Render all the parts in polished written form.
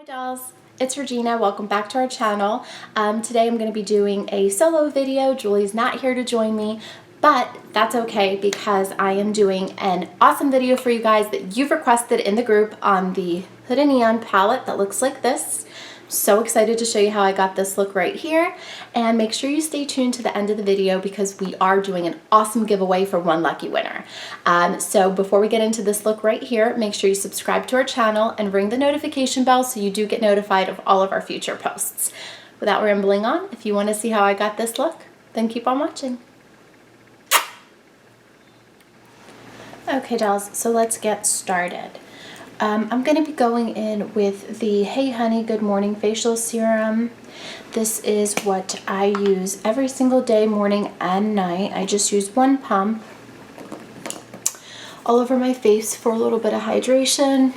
Hi dolls, it's Regina. Welcome back to our channel. Today I'm going to be doing a solo video. Julie's not here to join me, but that's okay because I am doing an awesome video for you guys that you've requested in the group on the Huda Neon palette that looks like this. So excited to show you how I got this look right here, and make sure you stay tuned to the end of the video because we are doing an awesome giveaway for one lucky winner. So before we get into this look right here, make sure you subscribe to our channel and ring the notification bell so you do get notified of all of our future posts. Without rambling on, if you want to see how I got this look, then keep on watching. Okay dolls, so let's get started. I'm going to be going in with the Heyhoney Good Morning Facial Serum. This is what I use every single day, morning and night. I just use one pump all over my face for a little bit of hydration.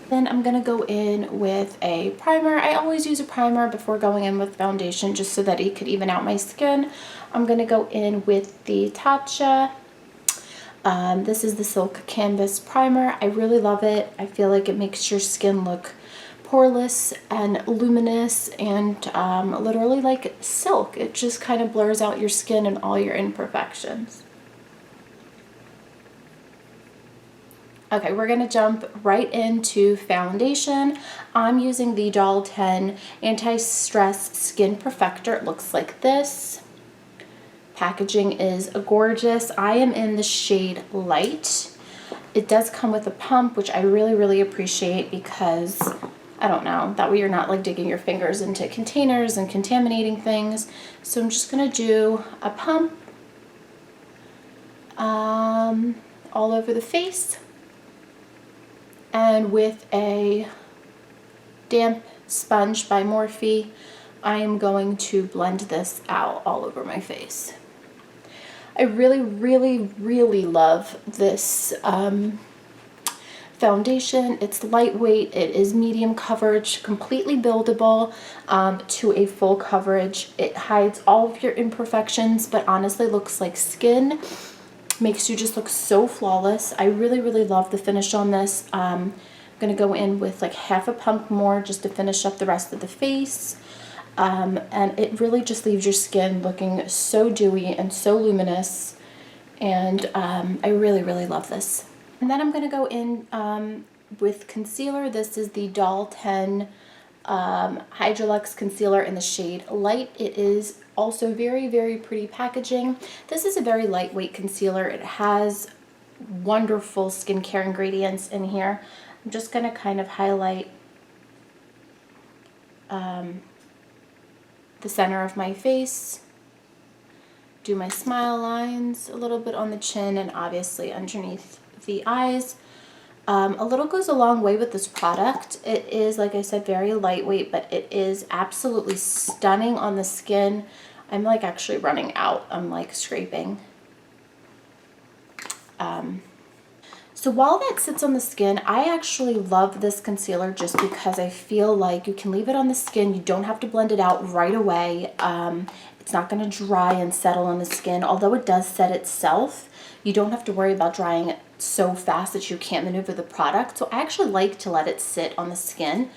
Then I'm going to go in with a primer. I always use a primer before going in with foundation just so that it could even out my skin. I'm going to go in with the Tatcha. This is the Silk Canvas Primer. I really love it. I feel like it makes your skin look poreless and luminous and literally like silk. It just kind of blurs out your skin and all your imperfections. Okay, we're gonna jump right into foundation. I'm using the Doll10 Anti-Stress Skin Perfector. It looks like this. Packaging is gorgeous. I am in the shade Light. It does come with a pump, which I really appreciate because, I don't know, that way you're not like digging your fingers into containers and contaminating things. So I'm just gonna do a pump all over the face, and with a damp sponge by Morphe, I am going to blend this out all over my face. I really love this foundation. It's lightweight, it is medium coverage, completely buildable to a full coverage. It hides all of your imperfections, but honestly looks like skin. Makes you just look so flawless. I really love the finish on this. I'm gonna go in with like half a pump more just to finish up the rest of the face. And it really just leaves your skin looking so dewy and so luminous, and I really love this. And then I'm going to go in with concealer. This is the Doll10 Hydrolux Concealer in the shade Light. It is also very pretty packaging. This is a very lightweight concealer. It has wonderful skincare ingredients in here. I'm just going to kind of highlight the center of my face, do my smile lines, a little bit on the chin, and obviously underneath the eyes. A little goes a long way with this product. It is, like I said, very lightweight, but it is absolutely stunning on the skin. I'm like actually running out. I'm like scraping. So while that sits on the skin, I actually love this concealer just because I feel like you can leave it on the skin. You don't have to blend it out right away. It's not going to dry and settle on the skin. Although it does set itself, you don't have to worry about drying it so fast that you can't maneuver the product. So I actually like to let it sit on the skin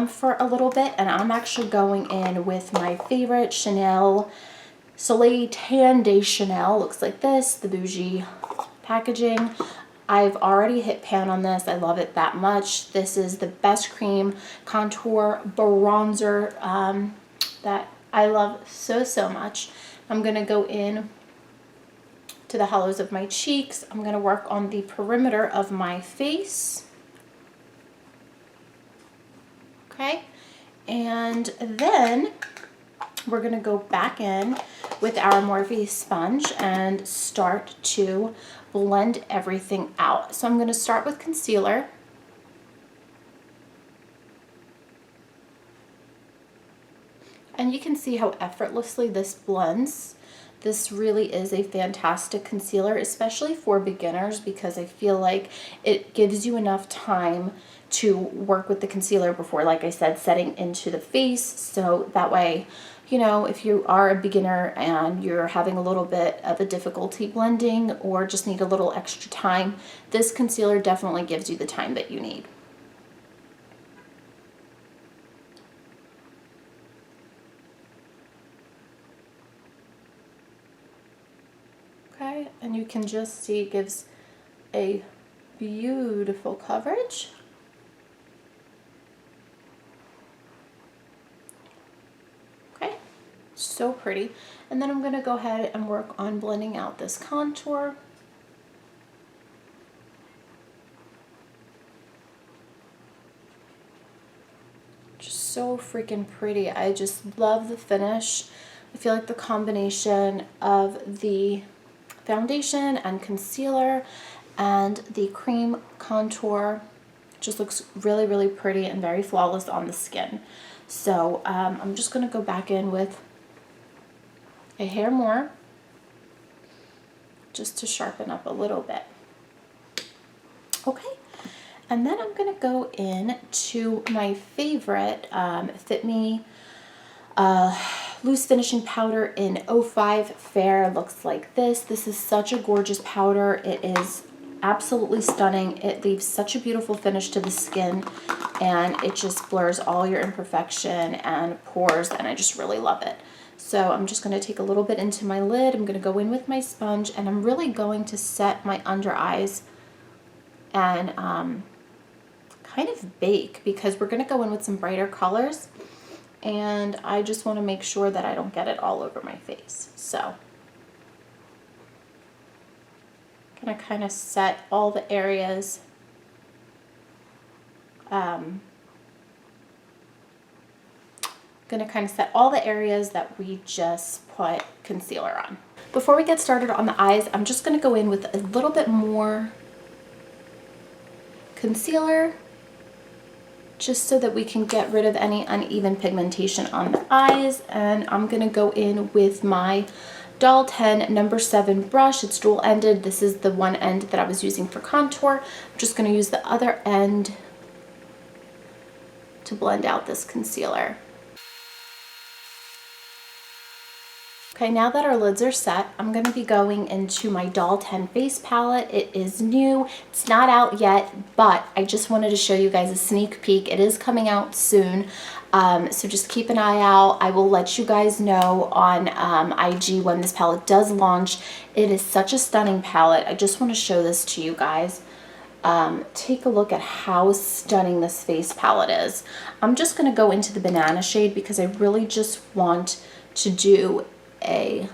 for a little bit. And I'm actually going in with my favorite Chanel Soleil Tan de Chanel. Looks like this, the bougie packaging. I've already hit pan on this. I love it that much. This is the Best Cream Contour Bronzer that I love so much. I'm going to go in to the hollows of my cheeks. I'm going to work on the perimeter of my face. Okay. And then we're going to go back in with our Morphe sponge and start to blend everything out. So I'm going to start with concealer. And you can see how effortlessly this blends. This really is a fantastic concealer, especially for beginners, because I feel like it gives you enough time to work with the concealer before, like I said, setting into the face. So that way you know, if you are a beginner and you're having a little bit of a difficulty blending or just need a little extra time, this concealer definitely gives you the time that you need. Okay, and you can just see it gives a beautiful coverage. Okay, so pretty. And then I'm going to go ahead and work on blending out this contour. Just so freaking pretty. I just love the finish. I feel like the combination of the foundation and concealer and the cream contour just looks really, really pretty and very flawless on the skin. So I'm just going to go back in with a hair more just to sharpen up a little bit. Okay, and then I'm going to go in to my favorite Fit Me loose finishing powder in 05 Fair. Looks like this. This is such a gorgeous powder. It is absolutely stunning. It leaves such a beautiful finish to the skin, and it just blurs all your imperfection and pores, and I just really love it. So I'm just going to take a little bit into my lid. I'm going to go in with my sponge, and I'm really going to set my under eyes and kind of bake, because we're going to go in with some brighter colors, and I just want to make sure that I don't get it all over my face. So I'm going to kind of set all the areas that we just put concealer on. Before we get started on the eyes, I'm just going to go in with a little bit more concealer, just so that we can get rid of any uneven pigmentation on the eyes. And I'm going to go in with my Doll10 number 7 brush. It's dual ended. This is the one end that I was using for contour. I'm just going to use the other end to blend out this concealer. Okay, now that our lids are set, I'm going to be going into my Doll10 face palette. It is new. It's not out yet, but I just wanted to show you guys a sneak peek. It is coming out soon, so just keep an eye out. I will let you guys know on IG when this palette does launch. It is such a stunning palette. I just want to show this to you guys. Take a look at how stunning this face palette is. I'm just going to go into the banana shade because I really just want to do a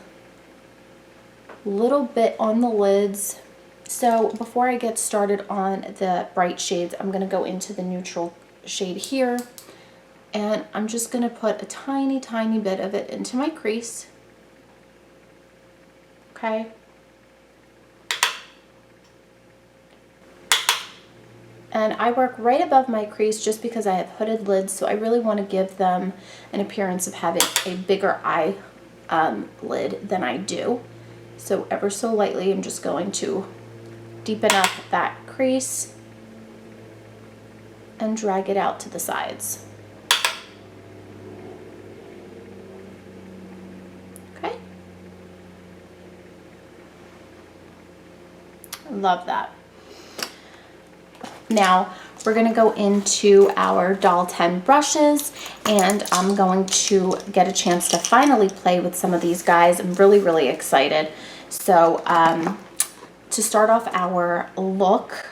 little bit on the lids. So before I get started on the bright shades, I'm going to go into the neutral shade here, and I'm just going to put a tiny bit of it into my crease. Okay. And I work right above my crease just because I have hooded lids, so I really want to give them an appearance of having a bigger eye lid than I do. So ever so lightly, I'm just going to deepen up that crease and drag it out to the sides. Okay. Love that. Now we're going to go into our Doll10 brushes, and I'm going to get a chance to finally play with some of these guys. I'm really excited. So to start off our look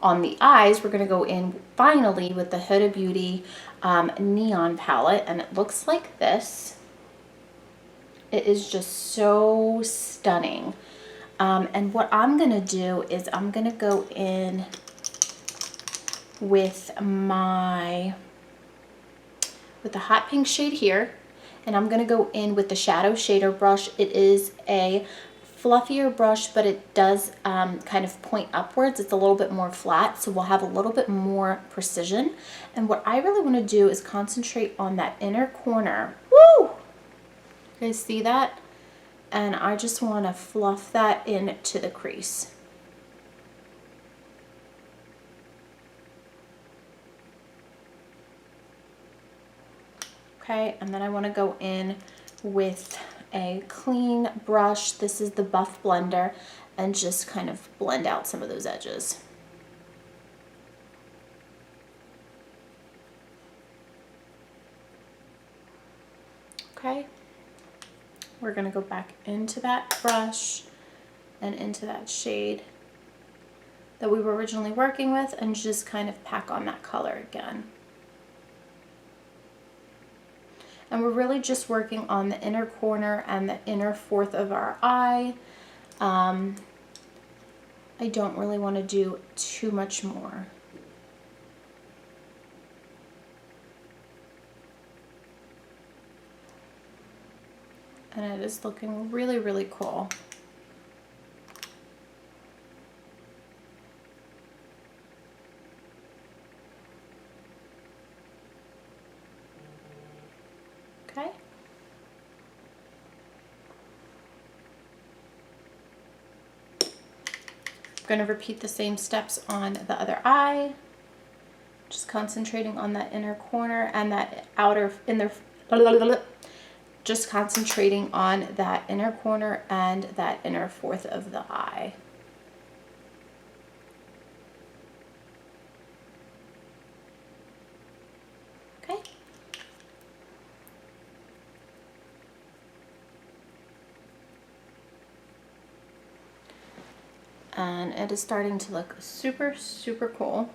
on the eyes, we're going to go in finally with the Huda Beauty Neon palette, and it looks like this. It is just the stunning. And what I'm going to do is I'm going to go in with the hot pink shade here, and I'm going to go in with the shadow shader brush. It is a fluffier brush, but it does kind of point upwards. It's a little bit more flat, so we'll have a little bit more precision. And what I really want to do is concentrate on that inner corner. Woo! You guys see that? And I just want to fluff that into the crease. Okay, and then I want to go in with a clean brush. This is the Buff Blender, and just kind of blend out some of those edges. Okay, we're going to go back into that brush and into that shade that we were originally working with, and just kind of pack on that color again. And we're really just working on the inner corner and the inner fourth of our eye. I don't really want to do too much more. And it is looking really, really cool. Okay. I'm going to repeat the same steps on the other eye. Just concentrating on that inner corner and that outer inner, just concentrating on that inner corner and that inner fourth of the eye. Okay. And it is starting to look super, super cool.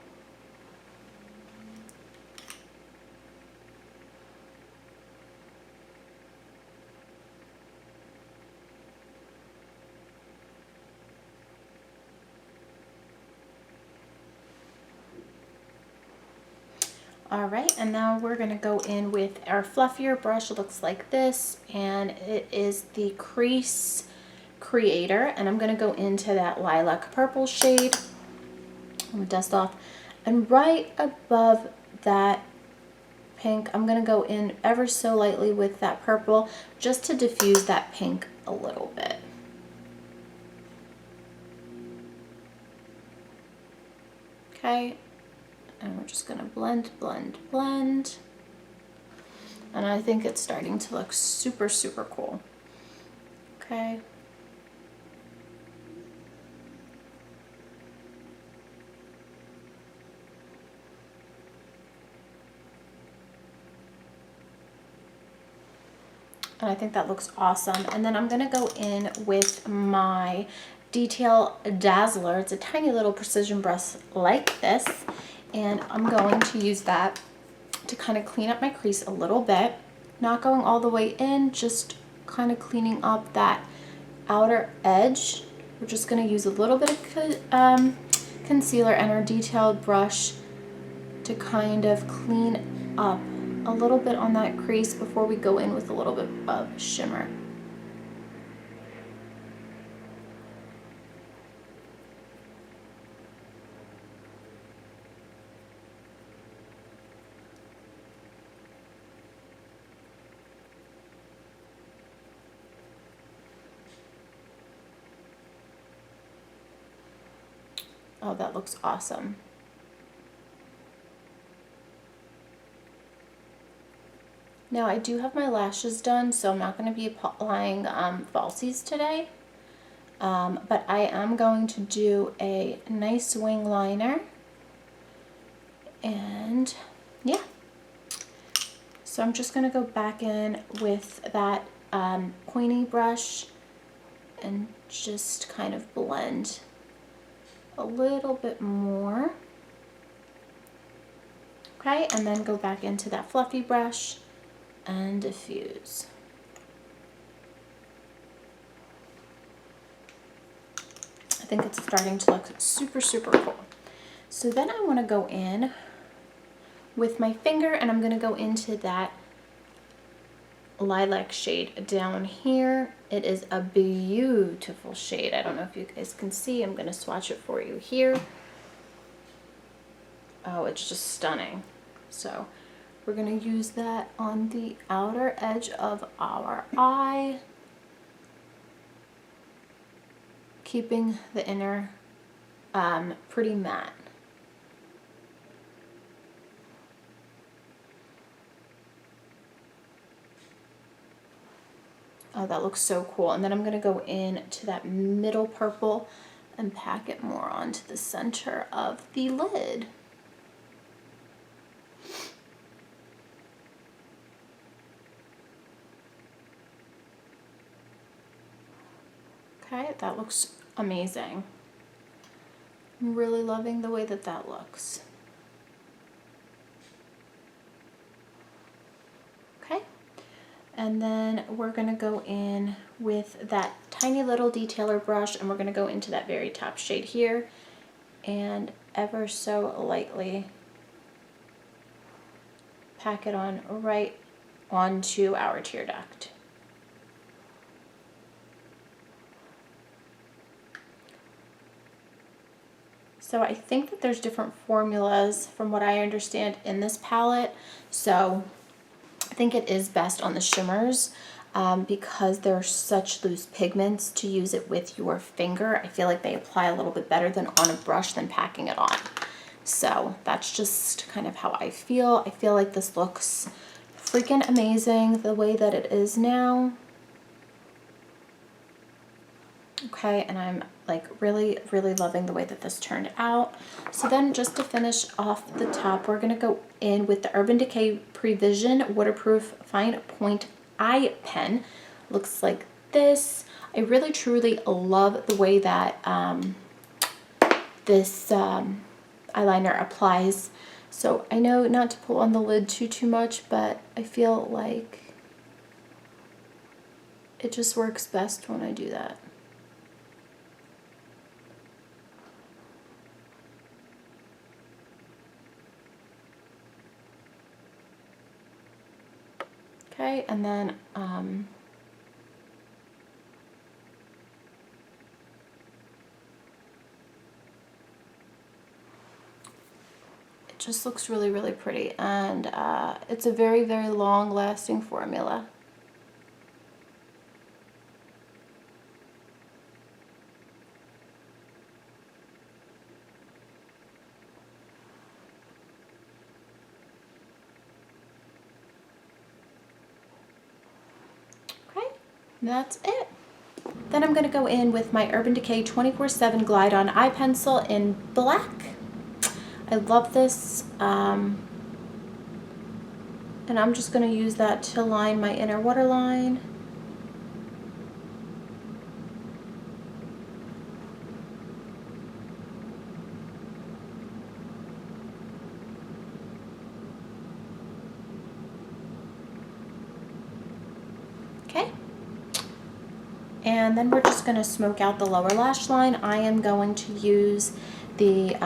All right, and now we're gonna go in with our fluffier brush. It looks like this, and it is the Crease Creator, and I'm gonna go into that lilac purple shade. I'm gonna dust off, and right above that pink, I'm gonna go in ever so lightly with that purple, just to diffuse that pink a little bit. Okay. And we're just gonna blend, blend, blend. And I think it's starting to look super, super cool. Okay. And I think that looks awesome. And then I'm gonna go in with my Detail Dazzler. It's a tiny little precision brush like this. And I'm going to use that to kind of clean up my crease a little bit. Not going all the way in, just kind of cleaning up that outer edge. We're just going to use a little bit of concealer and our detailed brush to kind of clean up a little bit on that crease before we go in with a little bit of shimmer. Oh, that looks awesome. Now I do have my lashes done, so I'm not going to be applying falsies today. But I am going to do a nice wing liner. And yeah. So I'm just going to go back in with that pointy brush and just kind of blend a little bit more. Okay, and then go back into that fluffy brush and diffuse. I think it's starting to look super, super cool. So then I want to go in with my finger, and I'm going to go into that lilac shade down here. It is a beautiful shade. I don't know if you guys can see. I'm going to swatch it for you here. Oh, it's just stunning. So we're going to use that on the outer edge of our eye, keeping the inner pretty matte. Oh, that looks so cool. And then I'm going to go into that middle purple and pack it more onto the center of the lid. Okay, that looks amazing. I'm really loving the way that that looks. Okay, and then we're gonna go in with that tiny little detailer brush, and we're gonna go into that very top shade here and ever so lightly pack it on right onto our tear duct. So I think that there's different formulas from what I understand in this palette. So I think it is best on the shimmers because they're such loose pigments to use it with your finger. I feel like they apply a little bit better than on a brush than packing it on. So that's just kind of how I feel. I feel like this looks freaking amazing the way that it is now. Okay, and I'm like really loving the way that this turned out. So then just to finish off the top, we're gonna go in with the Urban Decay Prevision Waterproof Fine Point Eye Pen. Looks like this. I really truly love the way that this eyeliner applies. So I know not to pull on the lid too much, but I feel like it just works best when I do that. Okay, and then it just looks really pretty, and it's a very long lasting formula. That's it. Then I'm going to go in with my Urban Decay 24/7 Glide On Eye Pencil in black. I love this. And I'm just going to use that to line my inner waterline. Okay. And then we're just going to smoke out the lower lash line. I am going to use the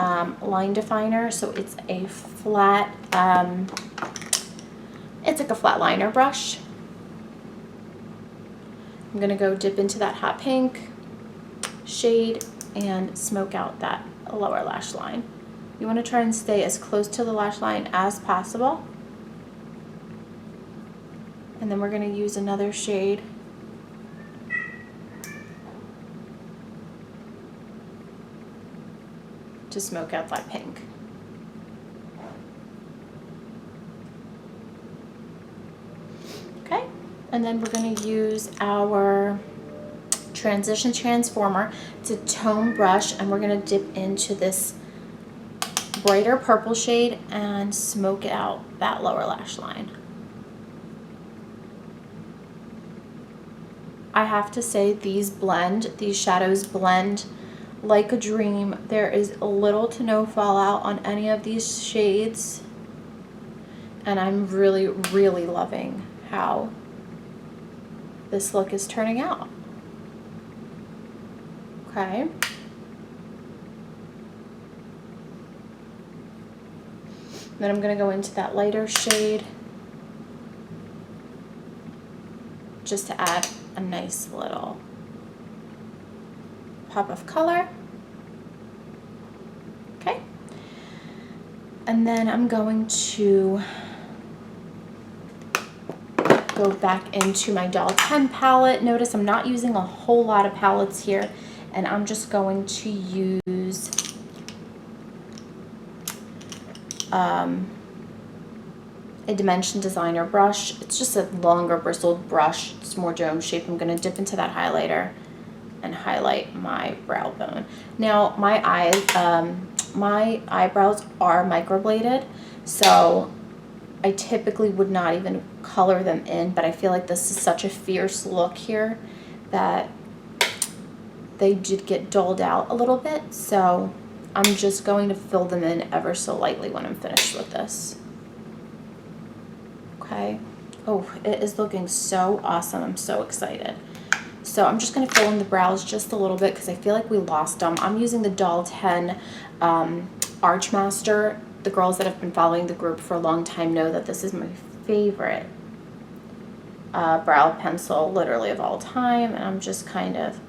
line definer, so it's a flat, it's like a flat liner brush. I'm going to go dip into that hot pink shade and smoke out that lower lash line. You want to try and stay as close to the lash line as possible. And then we're going to use another shade to smoke out that pink. Okay, and then we're going to use our Transition Transformer. It's a tone brush, and we're going to dip into this brighter purple shade and smoke out that lower lash line. I have to say these shadows blend like a dream. There is little to no fallout on any of these shades, and I'm really loving how this look is turning out. Okay. Then I'm going to go into that lighter shade just to add a nice little pop of color. Okay, and then I'm going to go back into my Doll10 palette. Notice I'm not using a whole lot of palettes here, and I'm just going to use a Dimension Designer brush. It's just a longer bristled brush. It's more dome shape. I'm going to dip into that highlighter and highlight my brow bone. Now my eyebrows are microbladed, so I typically would not even color them in, but I feel like this is such a fierce look here that they did get dulled out a little bit, so I'm just going to fill them in ever so lightly when I'm finished with this. Okay. Oh, it is looking so awesome. I'm so excited. So I'm just going to fill in the brows just a little bit because I feel like we lost them. I'm using the Doll10 Archmaster. The girls that have been following the group for a long time know that this is my favorite brow pencil literally of all time, and I'm just kind of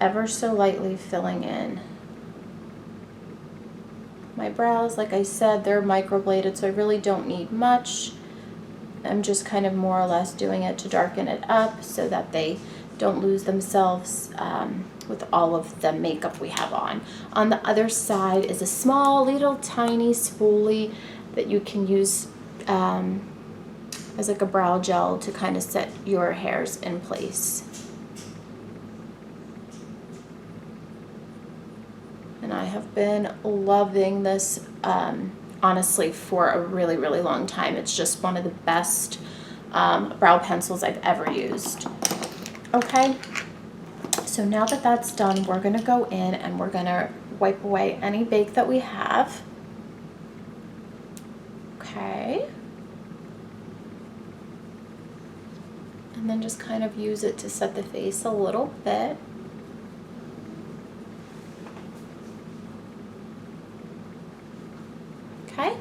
ever so lightly filling in my brows. Like I said, they're microbladed, so I really don't need much. I'm just kind of more or less doing it to darken it up so that they don't lose themselves with all of the makeup we have on. On the other side is a small little tiny spoolie that you can use as like a brow gel to kind of set your hairs in place. And I have been loving this honestly for a really, really long time. It's just one of the best brow pencils I've ever used. Okay, so now that that's done, we're gonna go in and we're gonna wipe away any bake that we have. Okay. And then just kind of use it to set the face a little bit. Okay.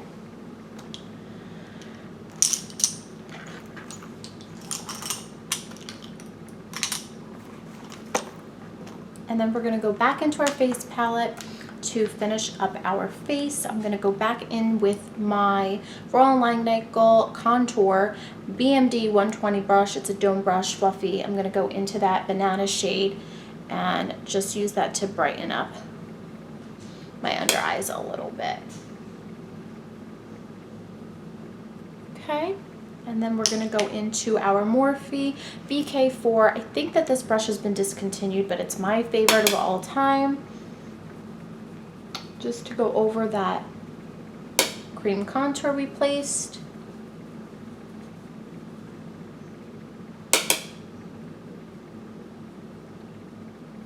And then we're going to go back into our face palette to finish up our face. I'm going to go back in with my Royal Langnickel Contour BMD 120 brush. It's a dome brush, fluffy. I'm going to go into that banana shade and just use that to brighten up my under eyes a little bit. Okay. And then we're going to go into our Morphe VK4. I think that this brush has been discontinued, but it's my favorite of all time. Just to go over that cream contour we placed.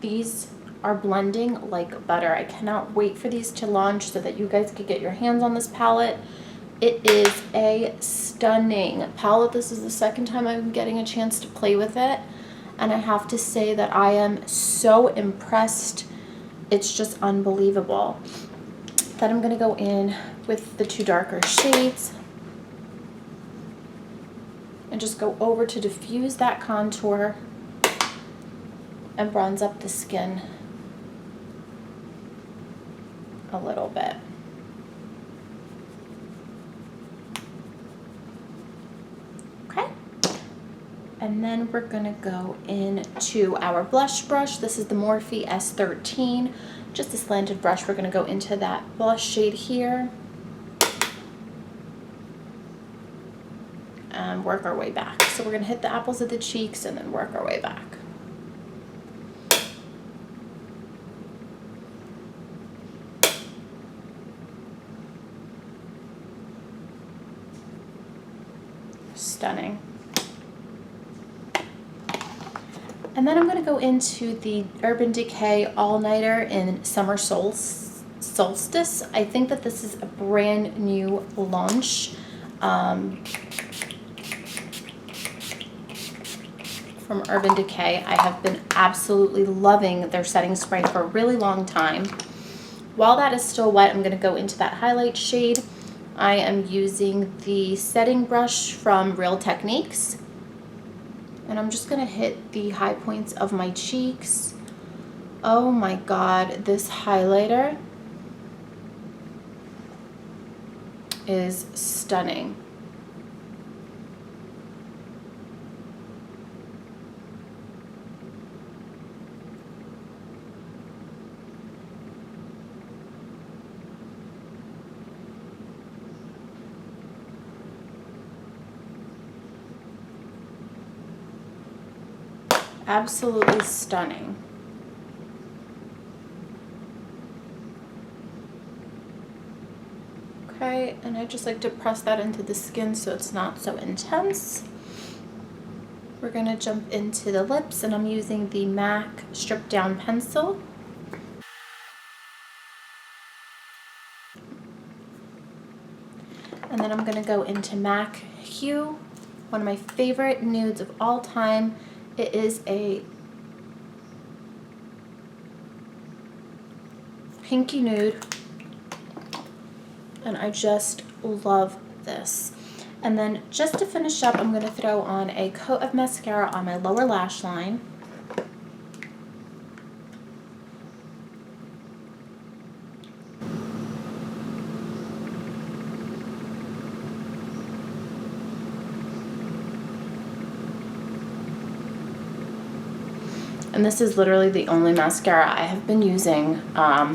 These are blending like butter. I cannot wait for these to launch so that you guys can get your hands on this palette. It is a stunning palette. This is the second time I'm getting a chance to play with it, and I have to say that I am so impressed. It's just unbelievable. Then I'm going to go in with the two darker shades and just go over to diffuse that contour and bronze up the skin a little bit. And then we're gonna go into our blush brush. This is the Morphe S13, just a slanted brush. We're gonna go into that blush shade here and work our way back. So we're gonna hit the apples of the cheeks and then work our way back. Stunning. And then I'm going to go into the Urban Decay All Nighter in Summer Solstice. I think that this is a brand new launch from Urban Decay. I have been absolutely loving their setting spray for a really long time. While that is still wet, I'm going to go into that highlight shade. I am using the setting brush from Real Techniques. And I'm just going to hit the high points of my cheeks. Oh my God, this highlighter is stunning. absolutely stunning. Okay, and I just like to press that into the skin so it's not so intense. We're gonna jump into the lips, and I'm using the MAC Strip Down Pencil. And then I'm gonna go into MAC Hue, one of my favorite nudes of all time. It is a pinky nude, and I just love this. And then just to finish up, I'm gonna throw on a coat of mascara on my lower lash line. And this is literally the only mascara I have been using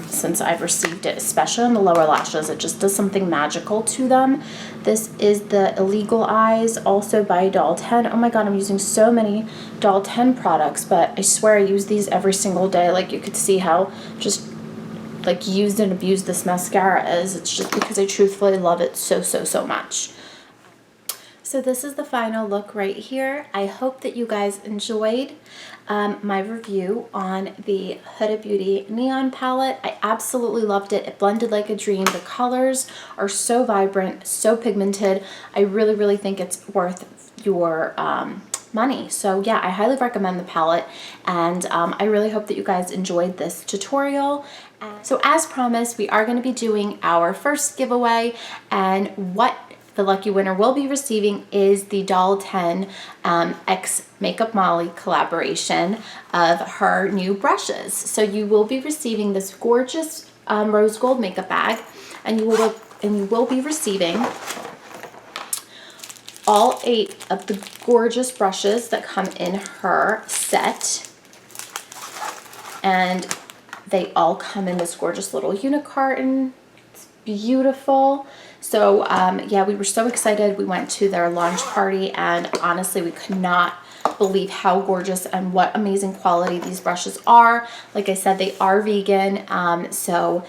since I've received it, especially on the lower lashes. It just does something magical to them. This is the Illegal Eyes, also by Doll10. Oh my god, I'm using so many Doll10 products, but I swear I use these every single day. Like, you could see how just like used and abused this mascara is. It's just because I truthfully love it so, so, so much. So this is the final look right here. I hope that you guys enjoyed my review on the Huda Beauty Neon Palette. I absolutely loved it. It blended like a dream. The colors are so vibrant, so pigmented. I really, really think it's worth your money. So yeah, I highly recommend the palette, and I really hope that you guys enjoyed this tutorial. So as promised, we are going to be doing our first giveaway, and what the lucky winner will be receiving is the Doll10 X Makeup Molly collaboration of her new brushes. So you will be receiving this gorgeous rose gold makeup bag, and you will be receiving all 8 of the gorgeous brushes that come in her set, and they all come in this gorgeous little unicarton. It's beautiful. So yeah, we were so excited. We went to their launch party, and honestly, we could not believe how gorgeous and what amazing quality these brushes are. Like I said, they are vegan, so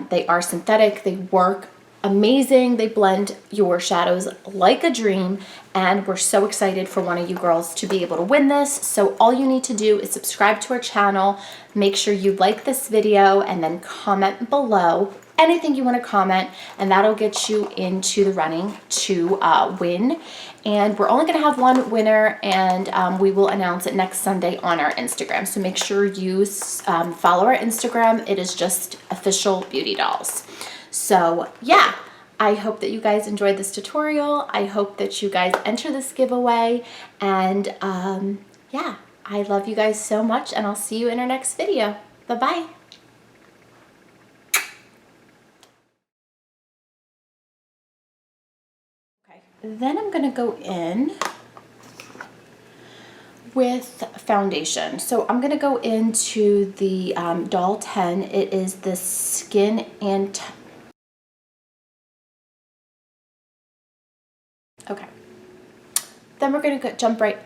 they are synthetic. They work amazing. They blend your shadows like a dream, and we're so excited for one of you girls to be able to win this. So all you need to do is subscribe to our channel, make sure you like this video, and then comment below anything you want to comment, and that'll get you into the running to win. And we're only going to have one winner, and we will announce it next Sunday on our Instagram. So make sure you follow our Instagram. It is just officialbeautydollz. So yeah, I hope that you guys enjoyed this tutorial. I hope that you guys enter this giveaway, and yeah, I love you guys so much, and I'll see you in our next video. Bye-bye. Then I'm gonna go in with foundation. So I'm gonna go into the Doll10. It is the Skin and... Okay. Then we're gonna jump right...